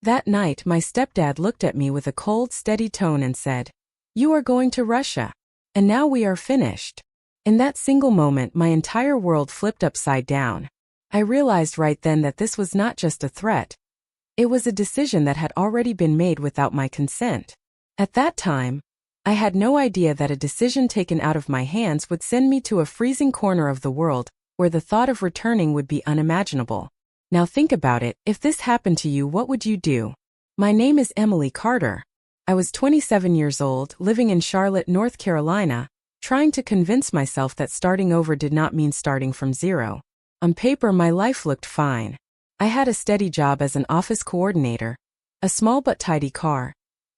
That night, my stepdad looked at me with a cold, steady tone and said, "You are going to Russia. And now we are finished." In that single moment, my entire world flipped upside down. I realized right then that this was not just a threat. It was a decision that had already been made without my consent. At that time, I had no idea that a decision taken out of my hands would send me to a freezing corner of the world, where the thought of returning would be unimaginable. Now think about it, if this happened to you, what would you do? My name is Emily Carter. I was 27 years old, living in Charlotte, North Carolina, trying to convince myself that starting over did not mean starting from zero. On paper, my life looked fine. I had a steady job as an office coordinator, a small but tidy car,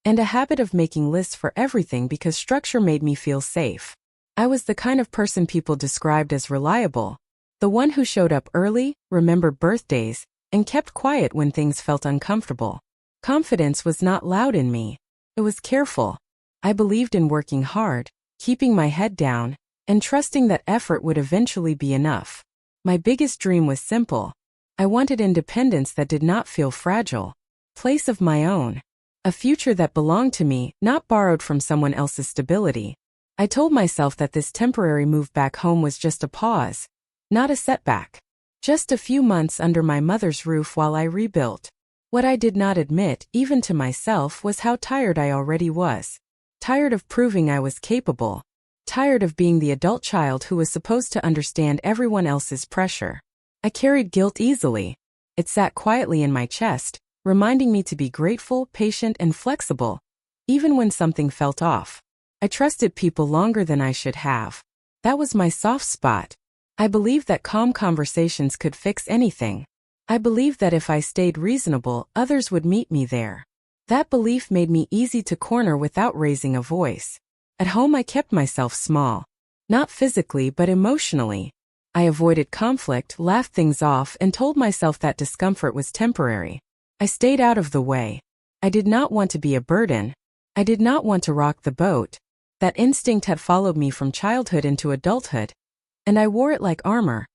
and a habit of making lists for everything because structure made me feel safe. I was the kind of person people described as reliable, the one who showed up early, remembered birthdays, and kept quiet when things felt uncomfortable. Confidence was not loud in me. It was careful. I believed in working hard, keeping my head down, and trusting that effort would eventually be enough. My biggest dream was simple. I wanted independence that did not feel fragile. Place of my own. A future that belonged to me, not borrowed from someone else's stability. I told myself that this temporary move back home was just a pause, not a setback. Just a few months under my mother's roof while I rebuilt. What I did not admit, even to myself, was how tired I already was. Tired of proving I was capable. Tired of being the adult child who was supposed to understand everyone else's pressure. I carried guilt easily. It sat quietly in my chest, reminding me to be grateful, patient, and flexible, even when something felt off. I trusted people longer than I should have. That was my soft spot. I believed that calm conversations could fix anything. I believed that if I stayed reasonable, others would meet me there. That belief made me easy to corner without raising a voice. At home, I kept myself small. Not physically, but emotionally. I avoided conflict, laughed things off, and told myself that discomfort was temporary. I stayed out of the way. I did not want to be a burden. I did not want to rock the boat. That instinct had followed me from childhood into adulthood, and I wore it like armor,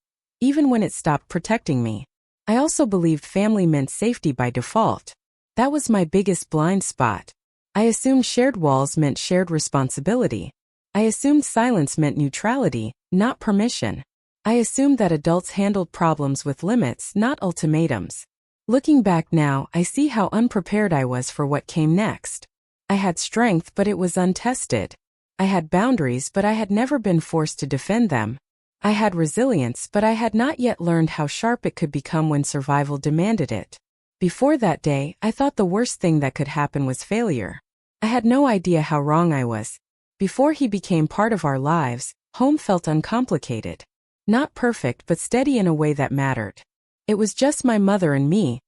even when it stopped protecting me. I also believed family meant safety by default. That was my biggest blind spot. I assumed shared walls meant shared responsibility. I assumed silence meant neutrality, not permission. I assumed that adults handled problems with limits, not ultimatums. Looking back now, I see how unprepared I was for what came next. I had strength, but it was untested. I had boundaries, but I had never been forced to defend them. I had resilience, but I had not yet learned how sharp it could become when survival demanded it. Before that day, I thought the worst thing that could happen was failure. I had no idea how wrong I was. Before he became part of our lives, home felt uncomplicated. Not perfect, but steady in a way that mattered. It was just my mother and me,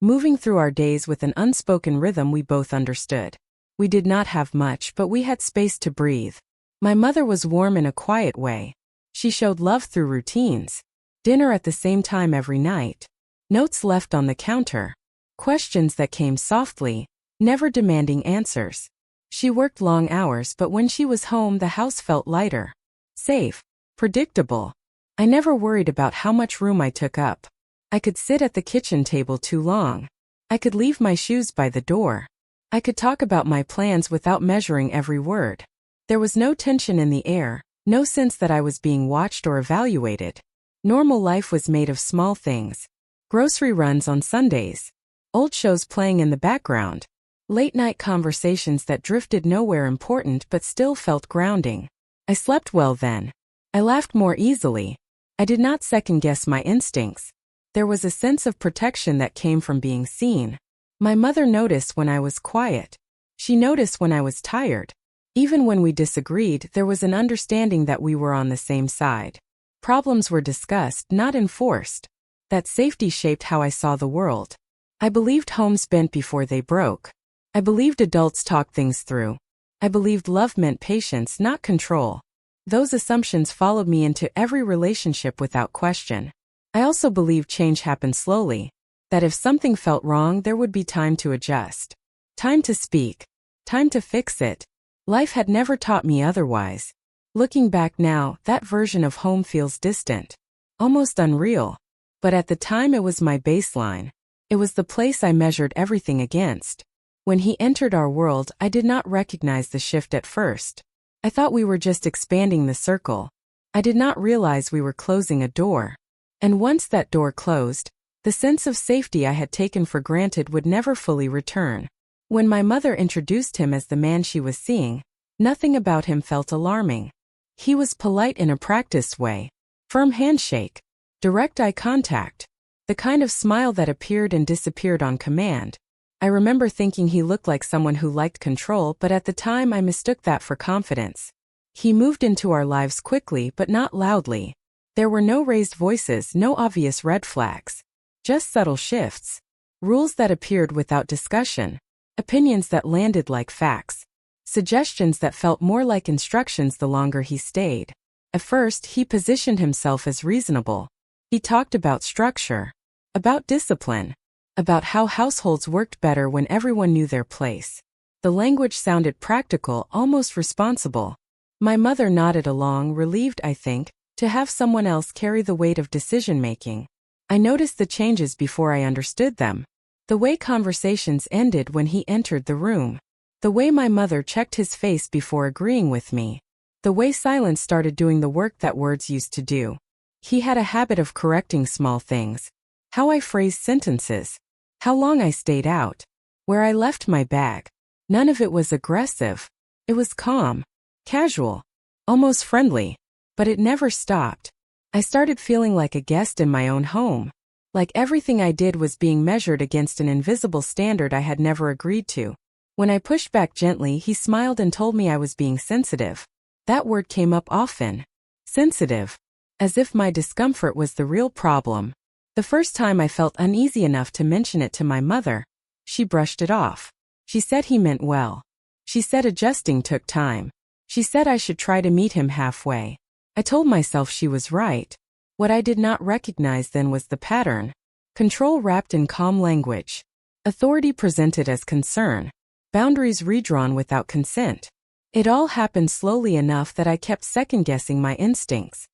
moving through our days with an unspoken rhythm we both understood. We did not have much, but we had space to breathe. My mother was warm in a quiet way. She showed love through routines. Dinner at the same time every night. Notes left on the counter. Questions that came softly, never demanding answers. She worked long hours, but when she was home, the house felt lighter. Safe. Predictable. I never worried about how much room I took up. I could sit at the kitchen table too long. I could leave my shoes by the door. I could talk about my plans without measuring every word. There was no tension in the air, no sense that I was being watched or evaluated. Normal life was made of small things. Grocery runs on Sundays. Old shows playing in the background. Late-night conversations that drifted nowhere important but still felt grounding. I slept well then. I laughed more easily. I did not second-guess my instincts. There was a sense of protection that came from being seen. My mother noticed when I was quiet. She noticed when I was tired. Even when we disagreed, there was an understanding that we were on the same side. Problems were discussed, not enforced. That safety shaped how I saw the world. I believed homes bent before they broke. I believed adults talked things through. I believed love meant patience, not control. Those assumptions followed me into every relationship without question. I also believed change happened slowly, that if something felt wrong, there would be time to adjust. Time to speak. Time to fix it. Life had never taught me otherwise. Looking back now, that version of home feels distant. Almost unreal. But at the time it was my baseline. It was the place I measured everything against. When he entered our world, I did not recognize the shift at first. I thought we were just expanding the circle. I did not realize we were closing a door. And once that door closed, the sense of safety I had taken for granted would never fully return. When my mother introduced him as the man she was seeing, nothing about him felt alarming. He was polite in a practiced way. Firm handshake. Direct eye contact. The kind of smile that appeared and disappeared on command. I remember thinking he looked like someone who liked control, but at the time I mistook that for confidence. He moved into our lives quickly but not loudly. There were no raised voices, no obvious red flags. Just subtle shifts. Rules that appeared without discussion. Opinions that landed like facts. Suggestions that felt more like instructions the longer he stayed. At first, he positioned himself as reasonable. He talked about structure. About discipline. About how households worked better when everyone knew their place. The language sounded practical, almost responsible. My mother nodded along, relieved, I think, to have someone else carry the weight of decision-making. I noticed the changes before I understood them. The way conversations ended when he entered the room. The way my mother checked his face before agreeing with me. The way silence started doing the work that words used to do. He had a habit of correcting small things. How I phrased sentences. How long I stayed out. Where I left my bag. None of it was aggressive. It was calm. Casual. Almost friendly. But it never stopped. I started feeling like a guest in my own home. Like everything I did was being measured against an invisible standard I had never agreed to. When I pushed back gently, he smiled and told me I was being sensitive. That word came up often. Sensitive. As if my discomfort was the real problem. The first time I felt uneasy enough to mention it to my mother, she brushed it off. She said he meant well. She said adjusting took time. She said I should try to meet him halfway. I told myself she was right. What I did not recognize then was the pattern. Control wrapped in calm language. Authority presented as concern. Boundaries redrawn without consent. It all happened slowly enough that I kept second-guessing my instincts.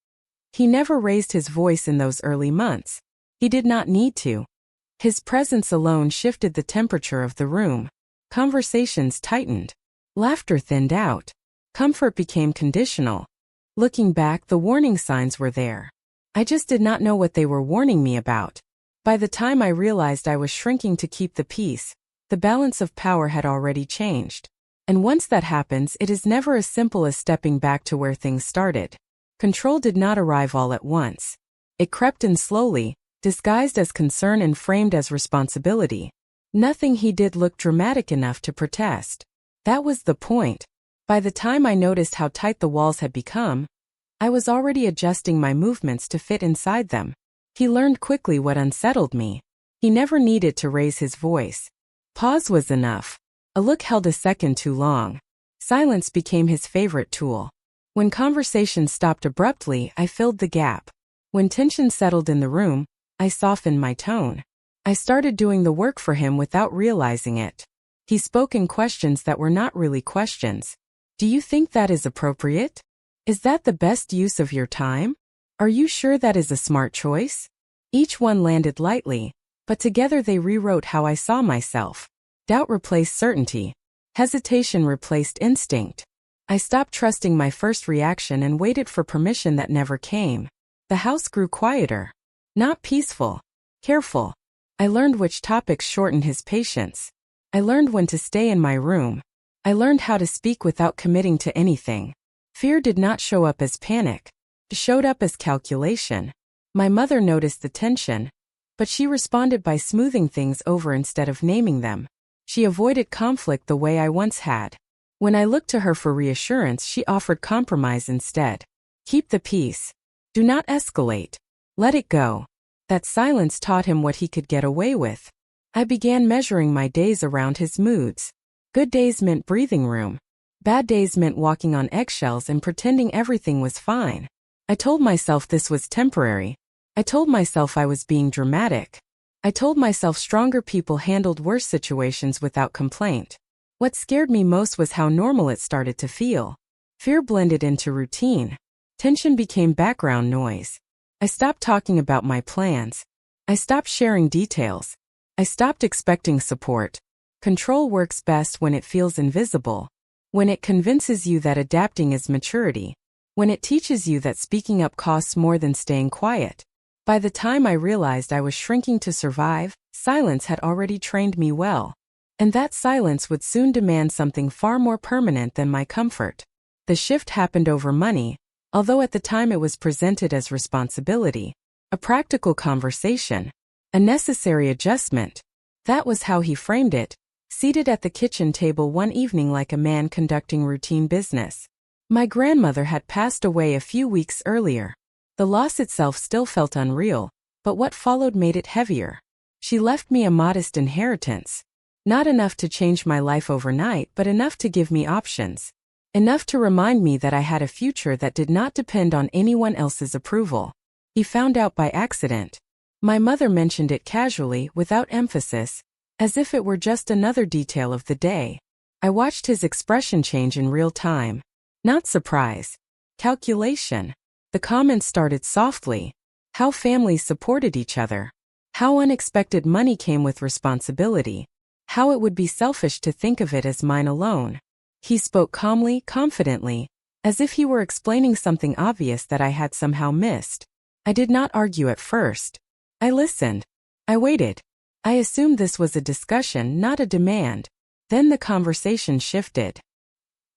He never raised his voice in those early months. He did not need to. His presence alone shifted the temperature of the room. Conversations tightened. Laughter thinned out. Comfort became conditional. Looking back, the warning signs were there. I just did not know what they were warning me about. By the time I realized I was shrinking to keep the peace, the balance of power had already changed. And once that happens, it is never as simple as stepping back to where things started. Control did not arrive all at once. It crept in slowly, disguised as concern and framed as responsibility. Nothing he did looked dramatic enough to protest. That was the point. By the time I noticed how tight the walls had become, I was already adjusting my movements to fit inside them. He learned quickly what unsettled me. He never needed to raise his voice. Pause was enough. A look held a second too long. Silence became his favorite tool. When conversation stopped abruptly, I filled the gap. When tension settled in the room, I softened my tone. I started doing the work for him without realizing it. He spoke in questions that were not really questions. Do you think that is appropriate? Is that the best use of your time? Are you sure that is a smart choice? Each one landed lightly, but together they rewrote how I saw myself. Doubt replaced certainty. Hesitation replaced instinct. I stopped trusting my first reaction and waited for permission that never came. The house grew quieter. Not peaceful. Careful. I learned which topics shortened his patience. I learned when to stay in my room. I learned how to speak without committing to anything. Fear did not show up as panic. It showed up as calculation. My mother noticed the tension, but she responded by smoothing things over instead of naming them. She avoided conflict the way I once had. When I looked to her for reassurance, she offered compromise instead. Keep the peace. Do not escalate. Let it go. That silence taught him what he could get away with. I began measuring my days around his moods. Good days meant breathing room. Bad days meant walking on eggshells and pretending everything was fine. I told myself this was temporary. I told myself I was being dramatic. I told myself stronger people handled worse situations without complaint. What scared me most was how normal it started to feel. Fear blended into routine. Tension became background noise. I stopped talking about my plans. I stopped sharing details. I stopped expecting support. Control works best when it feels invisible, when it convinces you that adapting is maturity, when it teaches you that speaking up costs more than staying quiet. By the time I realized I was shrinking to survive, silence had already trained me well. And that silence would soon demand something far more permanent than my comfort. The shift happened over money, although at the time it was presented as responsibility, a practical conversation, a necessary adjustment. That was how he framed it, seated at the kitchen table one evening like a man conducting routine business. My grandmother had passed away a few weeks earlier. The loss itself still felt unreal, but what followed made it heavier. She left me a modest inheritance. Not enough to change my life overnight, but enough to give me options. Enough to remind me that I had a future that did not depend on anyone else's approval. He found out by accident. My mother mentioned it casually, without emphasis, as if it were just another detail of the day. I watched his expression change in real time. Not surprise. Calculation. The comments started softly. How families supported each other. How unexpected money came with responsibility. How it would be selfish to think of it as mine alone. He spoke calmly, confidently, as if he were explaining something obvious that I had somehow missed. I did not argue at first. I listened. I waited. I assumed this was a discussion, not a demand. Then the conversation shifted.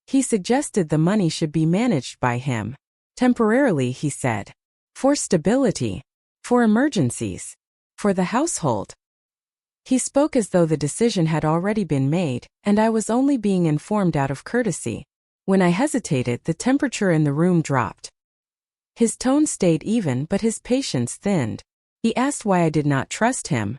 He suggested the money should be managed by him. Temporarily, he said. For stability. For emergencies. For the household. He spoke as though the decision had already been made, and I was only being informed out of courtesy. When I hesitated, the temperature in the room dropped. His tone stayed even, but his patience thinned. He asked why I did not trust him.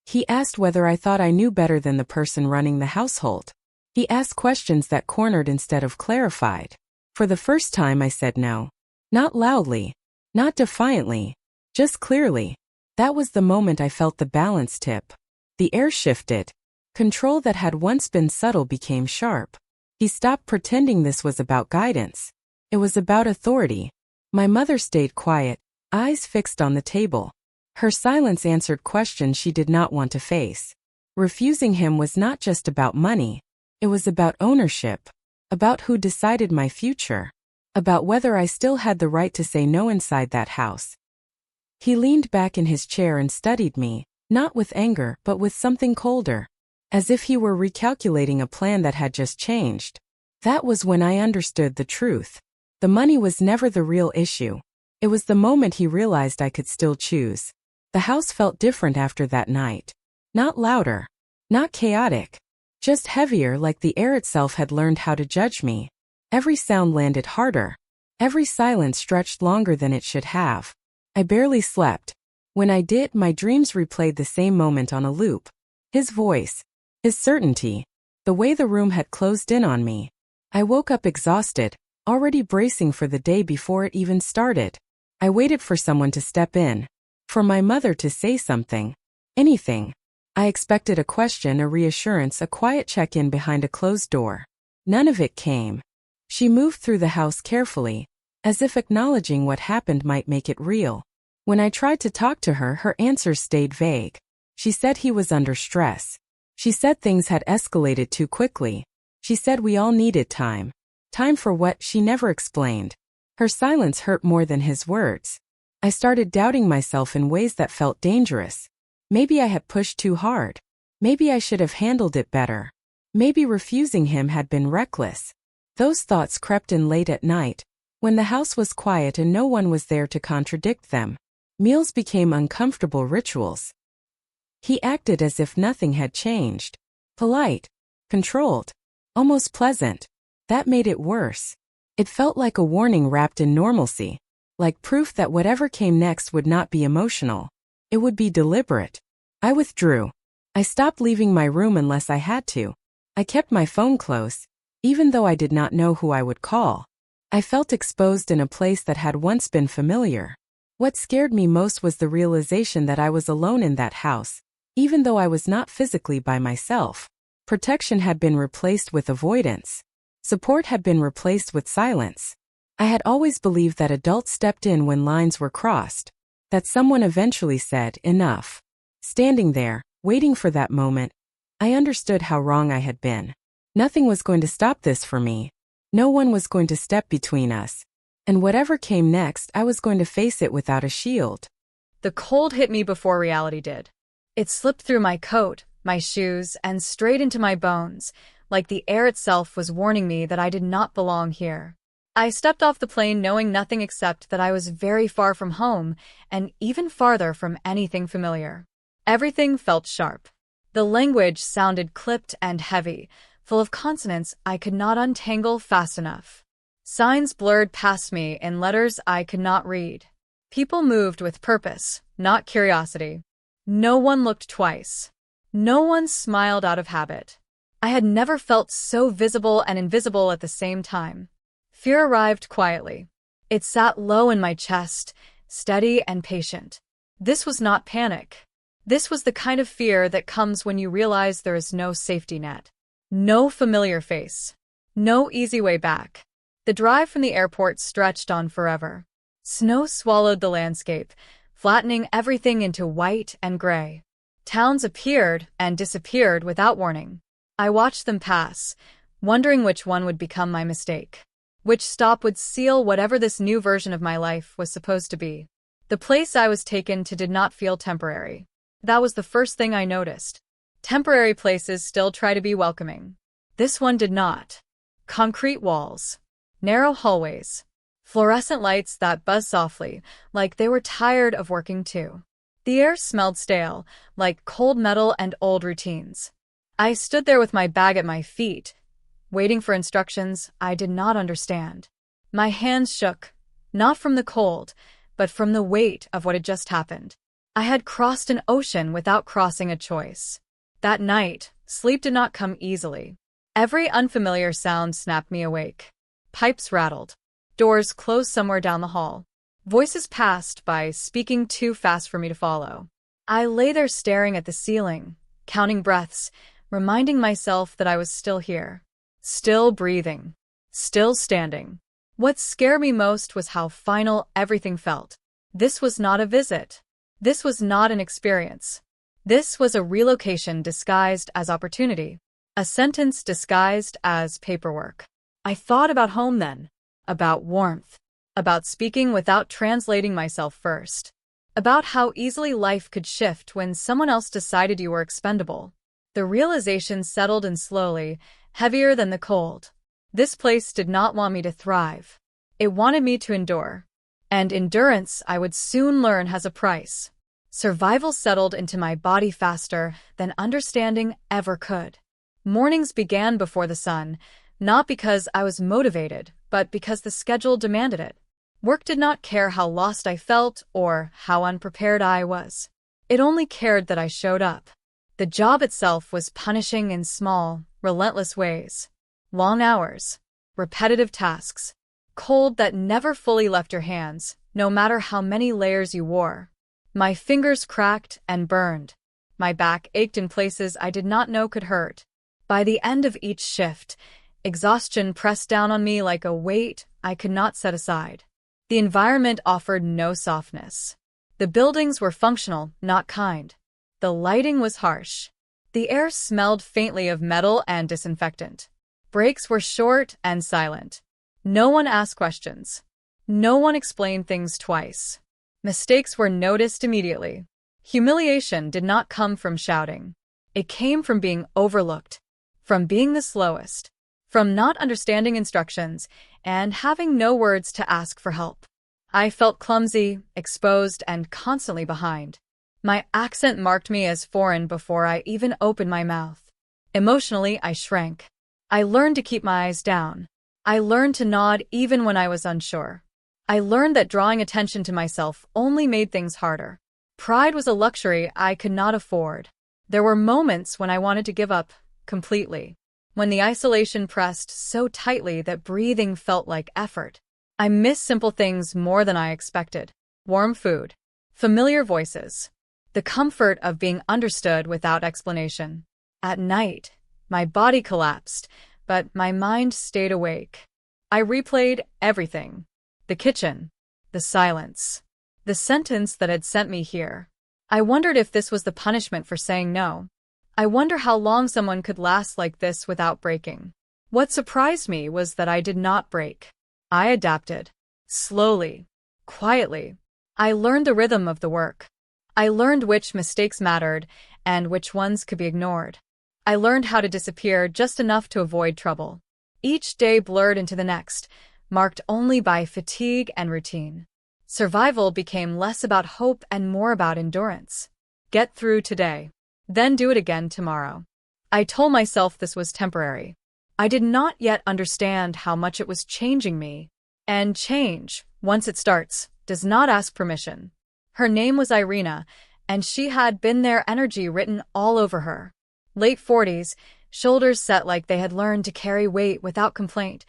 He asked whether I thought I knew better than the person running the household. He asked questions that cornered instead of clarified. For the first time I said no. Not loudly. Not defiantly. Just clearly. That was the moment I felt the balance tip. The air shifted. Control that had once been subtle became sharp. He stopped pretending this was about guidance. It was about authority. My mother stayed quiet, eyes fixed on the table. Her silence answered questions she did not want to face. Refusing him was not just about money. It was about ownership. About who decided my future. About whether I still had the right to say no inside that house. He leaned back in his chair and studied me. Not with anger, but with something colder. As if he were recalculating a plan that had just changed. That was when I understood the truth. The money was never the real issue. It was the moment he realized I could still choose. The house felt different after that night. Not louder. Not chaotic. Just heavier, like the air itself had learned how to judge me. Every sound landed harder. Every silence stretched longer than it should have. I barely slept. When I did, my dreams replayed the same moment on a loop. His voice. His certainty. The way the room had closed in on me. I woke up exhausted, already bracing for the day before it even started. I waited for someone to step in. For my mother to say something. Anything. I expected a question, a reassurance, a quiet check-in behind a closed door. None of it came. She moved through the house carefully, as if acknowledging what happened might make it real. When I tried to talk to her, her answers stayed vague. She said he was under stress. She said things had escalated too quickly. She said we all needed time. Time for what, she never explained. Her silence hurt more than his words. I started doubting myself in ways that felt dangerous. Maybe I had pushed too hard. Maybe I should have handled it better. Maybe refusing him had been reckless. Those thoughts crept in late at night, when the house was quiet and no one was there to contradict them. Meals became uncomfortable rituals. He acted as if nothing had changed. Polite. Controlled. Almost pleasant. That made it worse. It felt like a warning wrapped in normalcy. Like proof that whatever came next would not be emotional. It would be deliberate. I withdrew. I stopped leaving my room unless I had to. I kept my phone close, even though I did not know who I would call. I felt exposed in a place that had once been familiar. What scared me most was the realization that I was alone in that house, even though I was not physically by myself. Protection had been replaced with avoidance. Support had been replaced with silence. I had always believed that adults stepped in when lines were crossed. That someone eventually said, enough. Standing there, waiting for that moment. I understood how wrong I had been. Nothing was going to stop this for me. No one was going to step between us. And whatever came next, I was going to face it without a shield. The cold hit me before reality did. It slipped through my coat, my shoes, and straight into my bones, like the air itself was warning me that I did not belong here. I stepped off the plane knowing nothing except that I was very far from home and even farther from anything familiar. Everything felt sharp. The language sounded clipped and heavy, full of consonants I could not untangle fast enough. Signs blurred past me in letters I could not read. People moved with purpose, not curiosity. No one looked twice. No one smiled out of habit. I had never felt so visible and invisible at the same time. Fear arrived quietly. It sat low in my chest, steady and patient. This was not panic. This was the kind of fear that comes when you realize there is no safety net. No familiar face. No easy way back. The drive from the airport stretched on forever. Snow swallowed the landscape, flattening everything into white and gray. Towns appeared and disappeared without warning. I watched them pass, wondering which one would become my mistake. Which stop would seal whatever this new version of my life was supposed to be. The place I was taken to did not feel temporary. That was the first thing I noticed. Temporary places still try to be welcoming. This one did not. Concrete walls. Narrow hallways. Fluorescent lights that buzzed softly, like they were tired of working too. The air smelled stale, like cold metal and old routines. I stood there with my bag at my feet, waiting for instructions I did not understand. My hands shook, not from the cold, but from the weight of what had just happened. I had crossed an ocean without crossing a choice. That night, sleep did not come easily. Every unfamiliar sound snapped me awake. Pipes rattled. Doors closed somewhere down the hall. Voices passed by, speaking too fast for me to follow. I lay there staring at the ceiling, counting breaths, reminding myself that I was still here. Still breathing. Still standing. What scared me most was how final everything felt. This was not a visit. This was not an experience. This was a relocation disguised as opportunity. A sentence disguised as paperwork. I thought about home then. About warmth. About speaking without translating myself first. About how easily life could shift when someone else decided you were expendable. The realization settled in slowly, heavier than the cold. This place did not want me to thrive. It wanted me to endure. And endurance, I would soon learn, has a price. Survival settled into my body faster than understanding ever could. Mornings began before the sun, not because I was motivated, but because the schedule demanded it. Work did not care how lost I felt or how unprepared I was. It only cared that I showed up. The job itself was punishing in small, relentless ways. Long hours. Repetitive tasks. Cold that never fully left your hands, no matter how many layers you wore. My fingers cracked and burned. My back ached in places I did not know could hurt. By the end of each shift, exhaustion pressed down on me like a weight I could not set aside. The environment offered no softness. The buildings were functional, not kind. The lighting was harsh. The air smelled faintly of metal and disinfectant. Breaks were short and silent. No one asked questions. No one explained things twice. Mistakes were noticed immediately. Humiliation did not come from shouting. It came from being overlooked, from being the slowest, from not understanding instructions and having no words to ask for help. I felt clumsy, exposed, and constantly behind. My accent marked me as foreign before I even opened my mouth. Emotionally, I shrank. I learned to keep my eyes down. I learned to nod even when I was unsure. I learned that drawing attention to myself only made things harder. Pride was a luxury I could not afford. There were moments when I wanted to give up completely. When the isolation pressed so tightly that breathing felt like effort. I missed simple things more than I expected. Warm food. Familiar voices. The comfort of being understood without explanation. At night, my body collapsed, but my mind stayed awake. I replayed everything. The kitchen. The silence. The sentence that had sent me here. I wondered if this was the punishment for saying no. I wonder how long someone could last like this without breaking. What surprised me was that I did not break. I adapted. Slowly. Quietly. I learned the rhythm of the work. I learned which mistakes mattered and which ones could be ignored. I learned how to disappear just enough to avoid trouble. Each day blurred into the next, marked only by fatigue and routine. Survival became less about hope and more about endurance. Get through today, then do it again tomorrow. I told myself this was temporary. I did not yet understand how much it was changing me. And change, once it starts, does not ask permission. Her name was Irina, and she had been there, energy written all over her. Late 40s, shoulders set like they had learned to carry weight without complaint,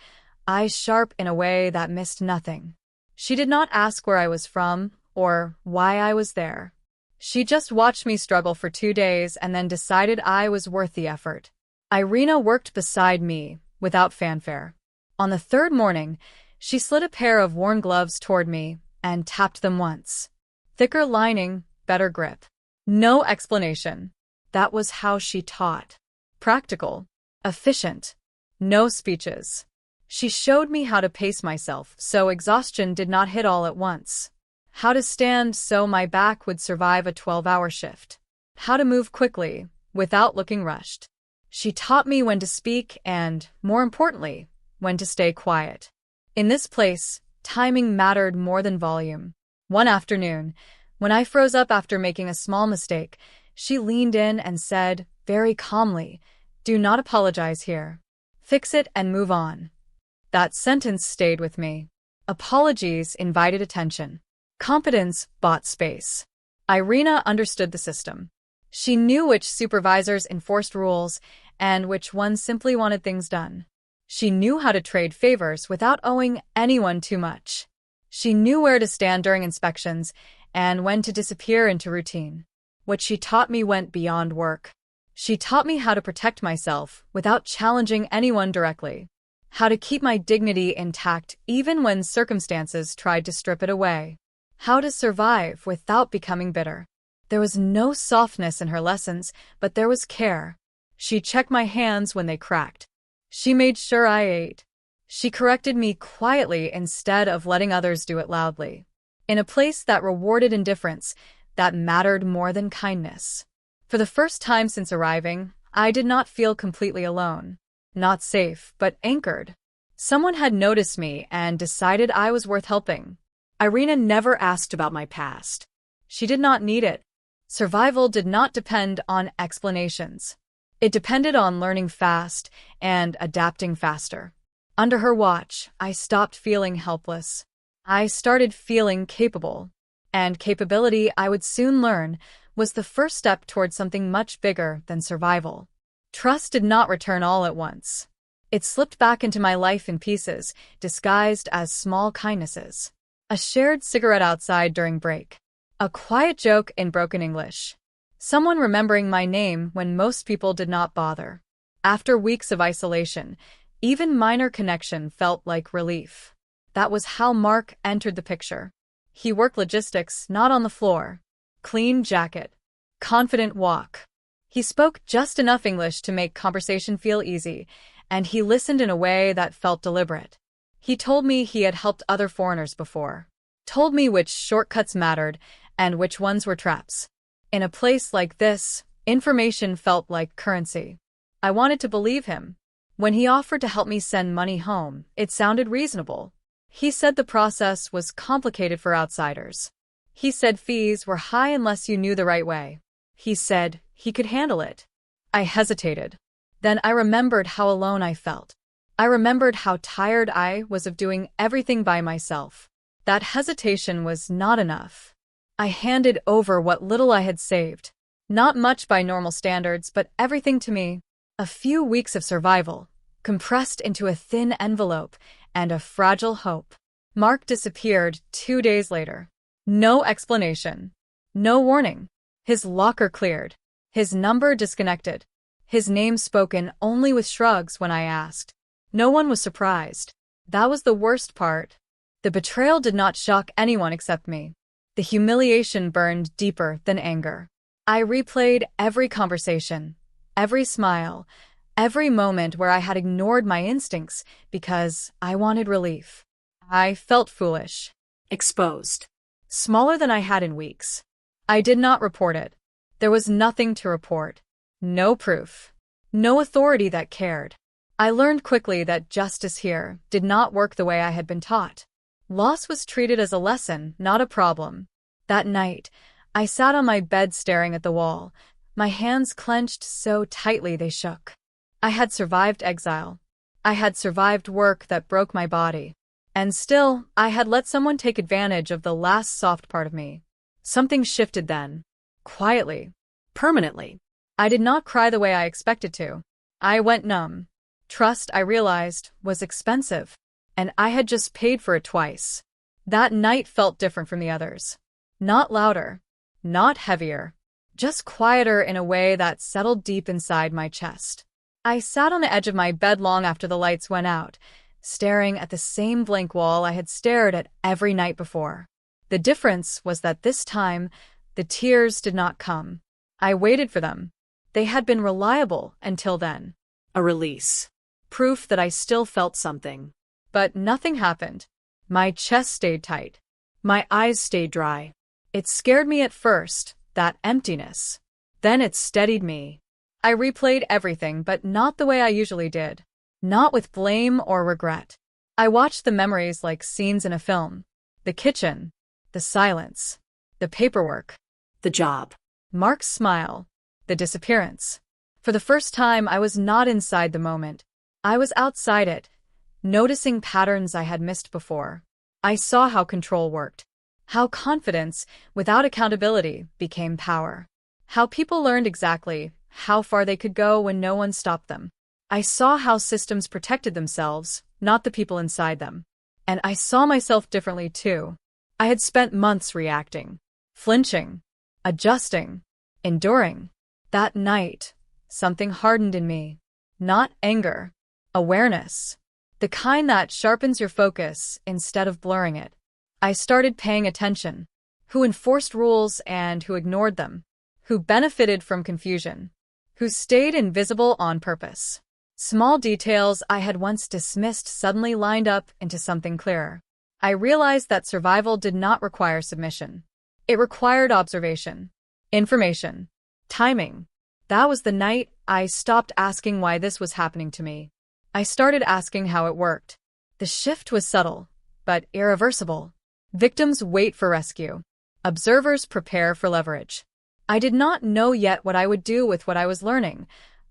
eyes sharp in a way that missed nothing. She did not ask where I was from or why I was there. She just watched me struggle for 2 days and then decided I was worth the effort. Irina worked beside me, without fanfare. On the third morning, she slid a pair of worn gloves toward me and tapped them once. Thicker lining, better grip. No explanation. That was how she taught. Practical. Efficient. No speeches. She showed me how to pace myself so exhaustion did not hit all at once. How to stand so my back would survive a 12-hour shift. How to move quickly, without looking rushed. She taught me when to speak and, more importantly, when to stay quiet. In this place, timing mattered more than volume. One afternoon, when I froze up after making a small mistake, she leaned in and said, very calmly, "Do not apologize here. Fix it and move on." That sentence stayed with me. Apologies invited attention. Competence bought space. Irina understood the system. She knew which supervisors enforced rules and which ones simply wanted things done. She knew how to trade favors without owing anyone too much. She knew where to stand during inspections and when to disappear into routine. What she taught me went beyond work. She taught me how to protect myself without challenging anyone directly. How to keep my dignity intact even when circumstances tried to strip it away. How to survive without becoming bitter. There was no softness in her lessons, but there was care. She checked my hands when they cracked. She made sure I ate. She corrected me quietly instead of letting others do it loudly. In a place that rewarded indifference, that mattered more than kindness. For the first time since arriving, I did not feel completely alone. Not safe, but anchored. Someone had noticed me and decided I was worth helping. Irina never asked about my past. She did not need it. Survival did not depend on explanations. It depended on learning fast and adapting faster. Under her watch, I stopped feeling helpless. I started feeling capable. And capability, I would soon learn, was the first step toward something much bigger than survival. Trust did not return all at once. It slipped back into my life in pieces, disguised as small kindnesses. A shared cigarette outside during break. A quiet joke in broken English. Someone remembering my name when most people did not bother. After weeks of isolation, even minor connection felt like relief. That was how Mark entered the picture. He worked logistics, not on the floor. Clean jacket. Confident walk. He spoke just enough English to make conversation feel easy, and he listened in a way that felt deliberate. He told me he had helped other foreigners before. Told me which shortcuts mattered and which ones were traps. In a place like this, information felt like currency. I wanted to believe him. When he offered to help me send money home, it sounded reasonable. He said the process was complicated for outsiders. He said fees were high unless you knew the right way. He said he could handle it. I hesitated. Then I remembered how alone I felt. I remembered how tired I was of doing everything by myself. That hesitation was not enough. I handed over what little I had saved. Not much by normal standards, but everything to me. A few weeks of survival, compressed into a thin envelope, and a fragile hope. Mark disappeared 2 days later. No explanation. No warning. His locker cleared. His number disconnected. His name spoken only with shrugs when I asked. No one was surprised. That was the worst part. The betrayal did not shock anyone except me. The humiliation burned deeper than anger. I replayed every conversation, every smile, every moment where I had ignored my instincts because I wanted relief. I felt foolish. Exposed. Smaller than I had in weeks. I did not report it. There was nothing to report. No proof. No authority that cared. I learned quickly that justice here did not work the way I had been taught. Loss was treated as a lesson, not a problem. That night, I sat on my bed staring at the wall, my hands clenched so tightly they shook. I had survived exile. I had survived work that broke my body. And still, I had let someone take advantage of the last soft part of me. Something shifted then. Quietly. Permanently. I did not cry the way I expected to. I went numb. Trust, I realized, was expensive. And I had just paid for it twice. That night felt different from the others. Not louder. Not heavier. Just quieter in a way that settled deep inside my chest. I sat on the edge of my bed long after the lights went out, staring at the same blank wall I had stared at every night before. The difference was that this time, the tears did not come. I waited for them. They had been reliable until then. A release. Proof that I still felt something. But nothing happened. My chest stayed tight. My eyes stayed dry. It scared me at first, that emptiness. Then it steadied me. I replayed everything, but not the way I usually did. Not with blame or regret. I watched the memories like scenes in a film. The kitchen. The silence. The paperwork. The job. Mark's smile. The disappearance. For the first time, I was not inside the moment. I was outside it, noticing patterns I had missed before. I saw how control worked. How confidence, without accountability, became power. How people learned exactly how far they could go when no one stopped them. I saw how systems protected themselves, not the people inside them. And I saw myself differently too. I had spent months reacting, flinching, adjusting, enduring. That night, something hardened in me. Not anger. Awareness. The kind that sharpens your focus instead of blurring it. I started paying attention. Who enforced rules and who ignored them. Who benefited from confusion. Who stayed invisible on purpose. Small details I had once dismissed suddenly lined up into something clearer. I realized that survival did not require submission. It required observation, information, timing. That was the night I stopped asking why this was happening to me. I started asking how it worked. The shift was subtle, but irreversible. Victims wait for rescue. Observers prepare for leverage. I did not know yet what I would do with what I was learning,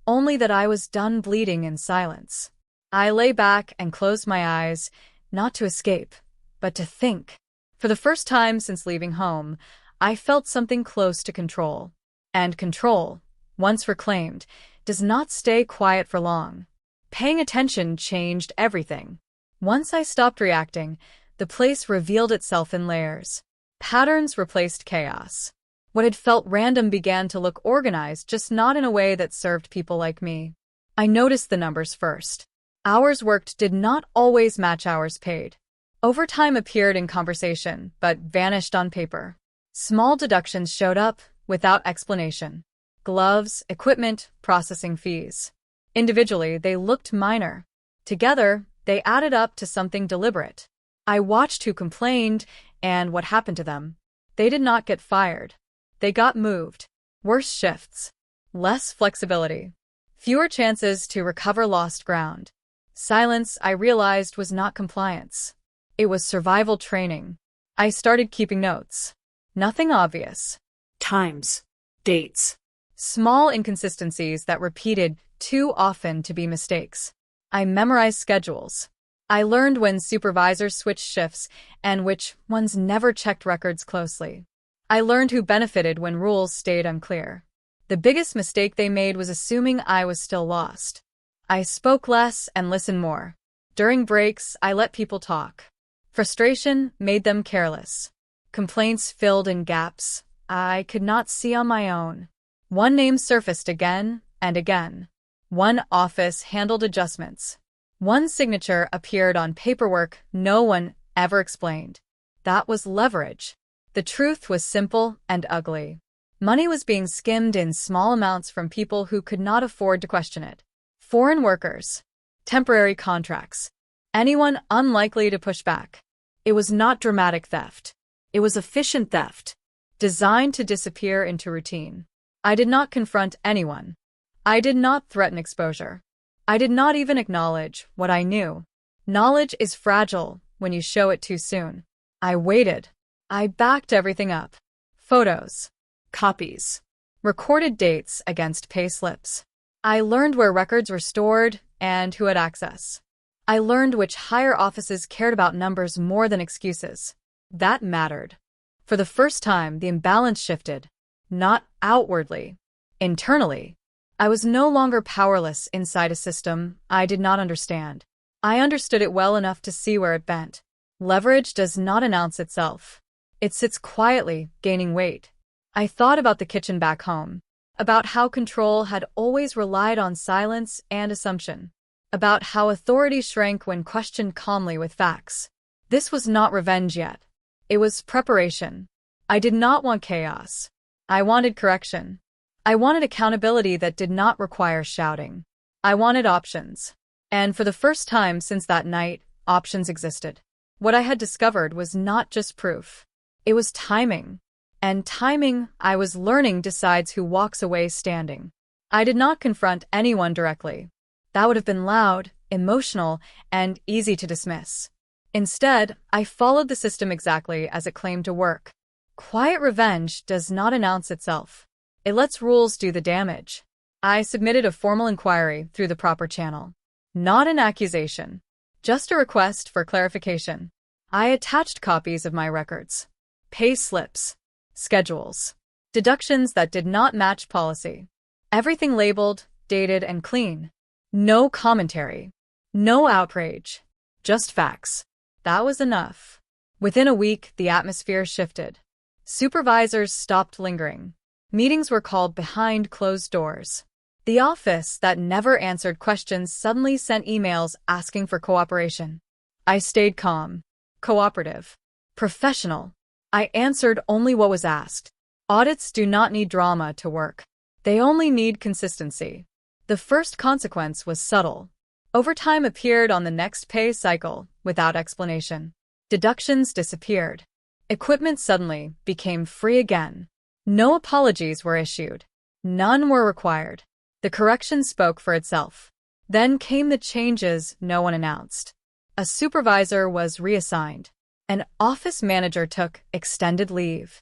only that I was done bleeding in silence. I lay back and closed my eyes, not to escape, but to think. For the first time since leaving home, I felt something close to control. And control, once reclaimed, does not stay quiet for long. Paying attention changed everything. Once I stopped reacting, the place revealed itself in layers. Patterns replaced chaos. What had felt random began to look organized, just not in a way that served people like me. I noticed the numbers first. Hours worked did not always match hours paid. Overtime appeared in conversation, but vanished on paper. Small deductions showed up, without explanation. Gloves, equipment, processing fees. Individually, they looked minor. Together, they added up to something deliberate. I watched who complained and what happened to them. They did not get fired. They got moved. Worse shifts. Less flexibility. Fewer chances to recover lost ground. Silence, I realized, was not compliance. It was survival training. I started keeping notes. Nothing obvious. Times. Dates. Small inconsistencies that repeated too often to be mistakes. I memorized schedules. I learned when supervisors switched shifts and which ones never checked records closely. I learned who benefited when rules stayed unclear. The biggest mistake they made was assuming I was still lost. I spoke less and listened more. During breaks, I let people talk. Frustration made them careless. Complaints filled in gaps I could not see on my own. One name surfaced again and again. One office handled adjustments. One signature appeared on paperwork no one ever explained. That was leverage. The truth was simple and ugly. Money was being skimmed in small amounts from people who could not afford to question it. Foreign workers, temporary contracts, anyone unlikely to push back. It was not dramatic theft. It was efficient theft, designed to disappear into routine. I did not confront anyone. I did not threaten exposure. I did not even acknowledge what I knew. Knowledge is fragile when you show it too soon. I waited. I backed everything up. Photos, copies, recorded dates against pay slips. I learned where records were stored and who had access. I learned which higher offices cared about numbers more than excuses. That mattered. For the first time, the imbalance shifted, not outwardly, internally. I was no longer powerless inside a system I did not understand. I understood it well enough to see where it bent. Leverage does not announce itself. It sits quietly, gaining weight. I thought about the kitchen back home, about how control had always relied on silence and assumption, about how authority shrank when questioned calmly with facts. This was not revenge yet. It was preparation. I did not want chaos. I wanted correction. I wanted accountability that did not require shouting. I wanted options. And for the first time since that night, options existed. What I had discovered was not just proof. It was timing. And timing, I was learning, decides who walks away standing. I did not confront anyone directly. That would have been loud, emotional, and easy to dismiss. Instead, I followed the system exactly as it claimed to work. Quiet revenge does not announce itself. It lets rules do the damage. I submitted a formal inquiry through the proper channel. Not an accusation, just a request for clarification. I attached copies of my records, pay slips, schedules, deductions that did not match policy. Everything labeled, dated, and clean. No commentary. No outrage. Just facts. That was enough. Within a week, the atmosphere shifted. Supervisors stopped lingering. Meetings were called behind closed doors. The office that never answered questions suddenly sent emails asking for cooperation. I stayed calm, cooperative, professional. I answered only what was asked. Audits do not need drama to work. They only need consistency. The first consequence was subtle. Overtime appeared on the next pay cycle without explanation. Deductions disappeared. Equipment suddenly became free again. No apologies were issued. None were required. The correction spoke for itself. Then came the changes no one announced. A supervisor was reassigned. An office manager took extended leave.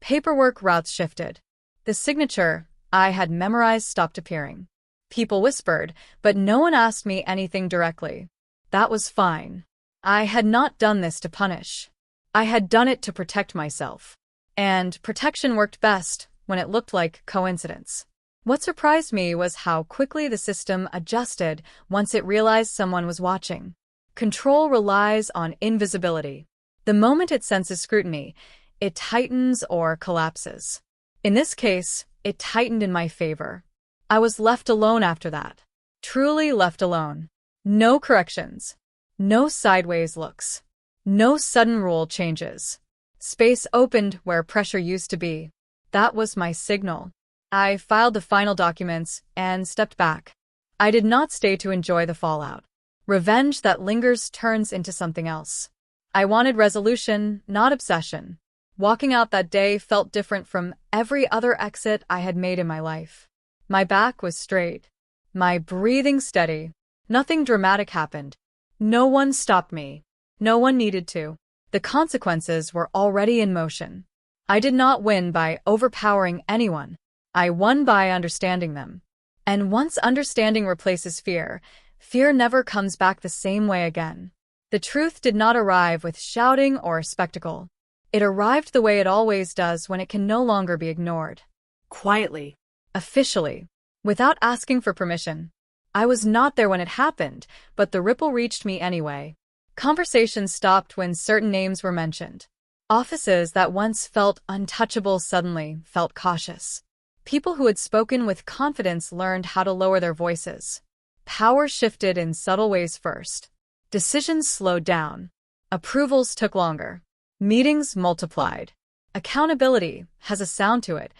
Paperwork routes shifted. The signature I had memorized stopped appearing. People whispered, but no one asked me anything directly. That was fine. I had not done this to punish. I had done it to protect myself. And protection worked best when it looked like coincidence. What surprised me was how quickly the system adjusted once it realized someone was watching. Control relies on invisibility. The moment it senses scrutiny, it tightens or collapses. In this case, it tightened in my favor. I was left alone after that. Truly left alone. No corrections. No sideways looks. No sudden rule changes. Space opened where pressure used to be. That was my signal. I filed the final documents and stepped back. I did not stay to enjoy the fallout. Revenge that lingers turns into something else. I wanted resolution, not obsession. Walking out that day felt different from every other exit I had made in my life. My back was straight. My breathing steady. Nothing dramatic happened. No one stopped me. No one needed to. The consequences were already in motion. I did not win by overpowering anyone. I won by understanding them. And once understanding replaces fear, fear never comes back the same way again. The truth did not arrive with shouting or spectacle. It arrived the way it always does when it can no longer be ignored. Quietly. Officially. Without asking for permission. I was not there when it happened, but the ripple reached me anyway. Conversations stopped when certain names were mentioned. Offices that once felt untouchable suddenly felt cautious. People who had spoken with confidence learned how to lower their voices. Power shifted in subtle ways first. Decisions slowed down. Approvals took longer. Meetings multiplied. Accountability has a sound to it,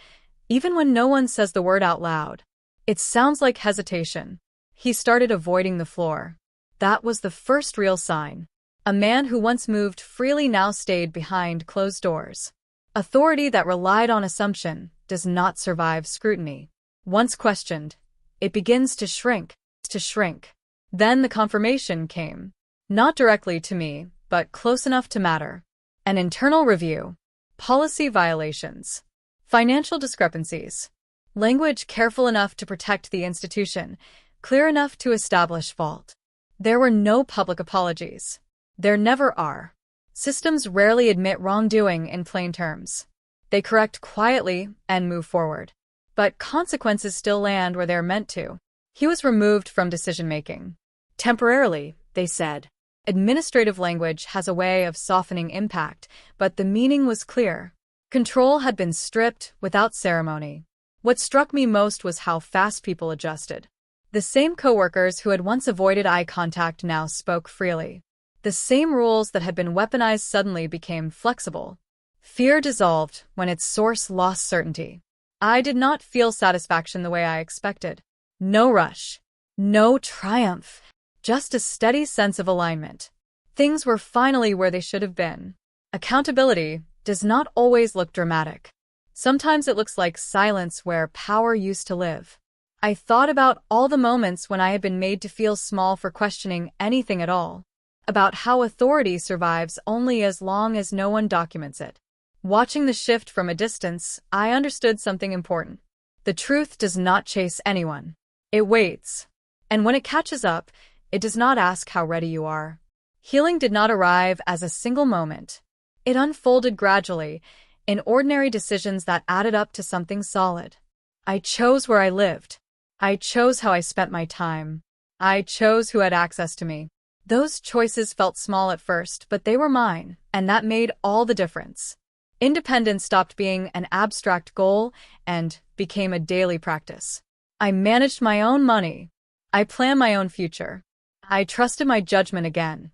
even when no one says the word out loud. It sounds like hesitation. He started avoiding the floor. That was the first real sign. A man who once moved freely now stayed behind closed doors. Authority that relied on assumption does not survive scrutiny. Once questioned, it begins to shrink. Then the confirmation came. Not directly to me, but close enough to matter. An internal review. Policy violations. Financial discrepancies. Language careful enough to protect the institution, clear enough to establish fault. There were no public apologies. There never are. Systems rarely admit wrongdoing in plain terms. They correct quietly and move forward. But consequences still land where they're meant to. He was removed from decision-making. Temporarily, they said. Administrative language has a way of softening impact, but the meaning was clear. Control had been stripped without ceremony. What struck me most was how fast people adjusted. The same coworkers who had once avoided eye contact now spoke freely. The same rules that had been weaponized suddenly became flexible. Fear dissolved when its source lost certainty. I did not feel satisfaction the way I expected. No rush. No triumph. Just a steady sense of alignment. Things were finally where they should have been. Accountability does not always look dramatic. Sometimes it looks like silence where power used to live. I thought about all the moments when I had been made to feel small for questioning anything at all. About how authority survives only as long as no one documents it. Watching the shift from a distance, I understood something important. The truth does not chase anyone. It waits. And when it catches up, it does not ask how ready you are. Healing did not arrive as a single moment. It unfolded gradually, in ordinary decisions that added up to something solid. I chose where I lived. I chose how I spent my time. I chose who had access to me. Those choices felt small at first, but they were mine, and that made all the difference. Independence stopped being an abstract goal and became a daily practice. I managed my own money. I planned my own future. I trusted my judgment again,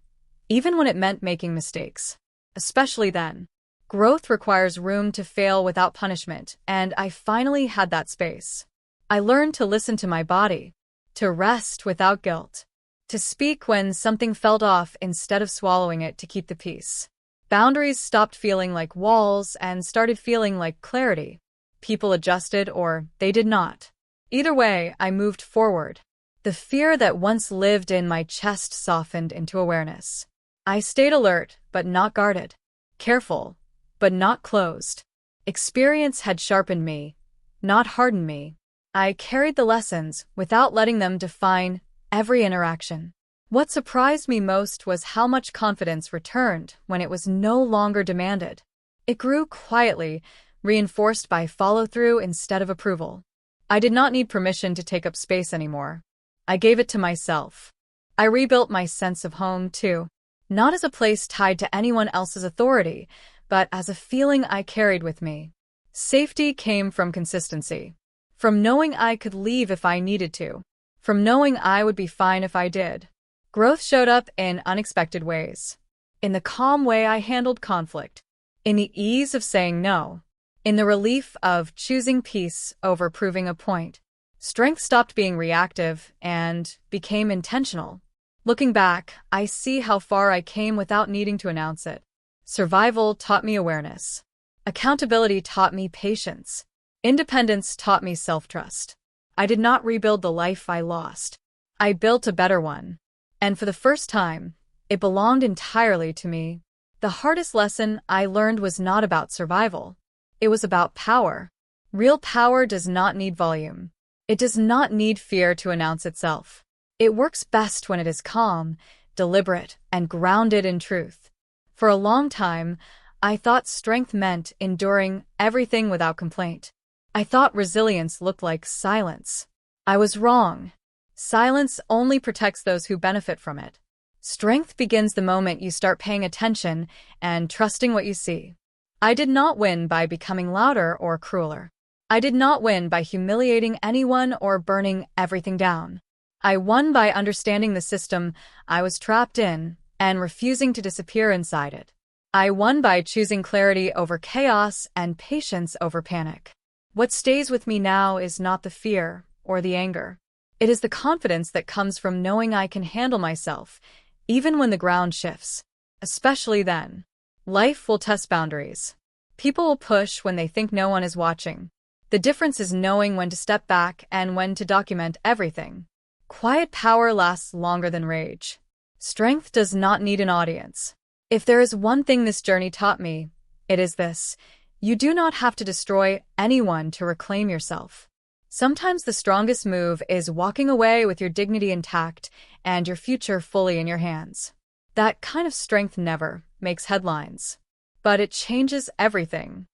even when it meant making mistakes. Especially then. Growth requires room to fail without punishment, and I finally had that space. I learned to listen to my body, to rest without guilt, to speak when something felt off instead of swallowing it to keep the peace. Boundaries stopped feeling like walls and started feeling like clarity. People adjusted or they did not. Either way, I moved forward. The fear that once lived in my chest softened into awareness. I stayed alert, but not guarded. Careful, but not closed. Experience had sharpened me, not hardened me. I carried the lessons without letting them define every interaction. What surprised me most was how much confidence returned when it was no longer demanded. It grew quietly, reinforced by follow-through instead of approval. I did not need permission to take up space anymore. I gave it to myself. I rebuilt my sense of home, too. Not as a place tied to anyone else's authority, but as a feeling I carried with me. Safety came from consistency. From knowing I could leave if I needed to. From knowing I would be fine if I did. Growth showed up in unexpected ways. In the calm way I handled conflict. In the ease of saying no. In the relief of choosing peace over proving a point. Strength stopped being reactive and became intentional. Looking back, I see how far I came without needing to announce it. Survival taught me awareness. Accountability taught me patience. Independence taught me self-trust. I did not rebuild the life I lost. I built a better one. And for the first time, it belonged entirely to me. The hardest lesson I learned was not about survival. It was about power. Real power does not need volume. It does not need fear to announce itself. It works best when it is calm, deliberate, and grounded in truth. For a long time, I thought strength meant enduring everything without complaint. I thought resilience looked like silence. I was wrong. Silence only protects those who benefit from it. Strength begins the moment you start paying attention and trusting what you see. I did not win by becoming louder or crueler. I did not win by humiliating anyone or burning everything down. I won by understanding the system I was trapped in and refusing to disappear inside it. I won by choosing clarity over chaos and patience over panic. What stays with me now is not the fear or the anger. It is the confidence that comes from knowing I can handle myself, even when the ground shifts. Especially then. Life will test boundaries. People will push when they think no one is watching. The difference is knowing when to step back and when to document everything. Quiet power lasts longer than rage. Strength does not need an audience. If there is one thing this journey taught me, it is this: you do not have to destroy anyone to reclaim yourself. Sometimes the strongest move is walking away with your dignity intact and your future fully in your hands. That kind of strength never makes headlines, but it changes everything.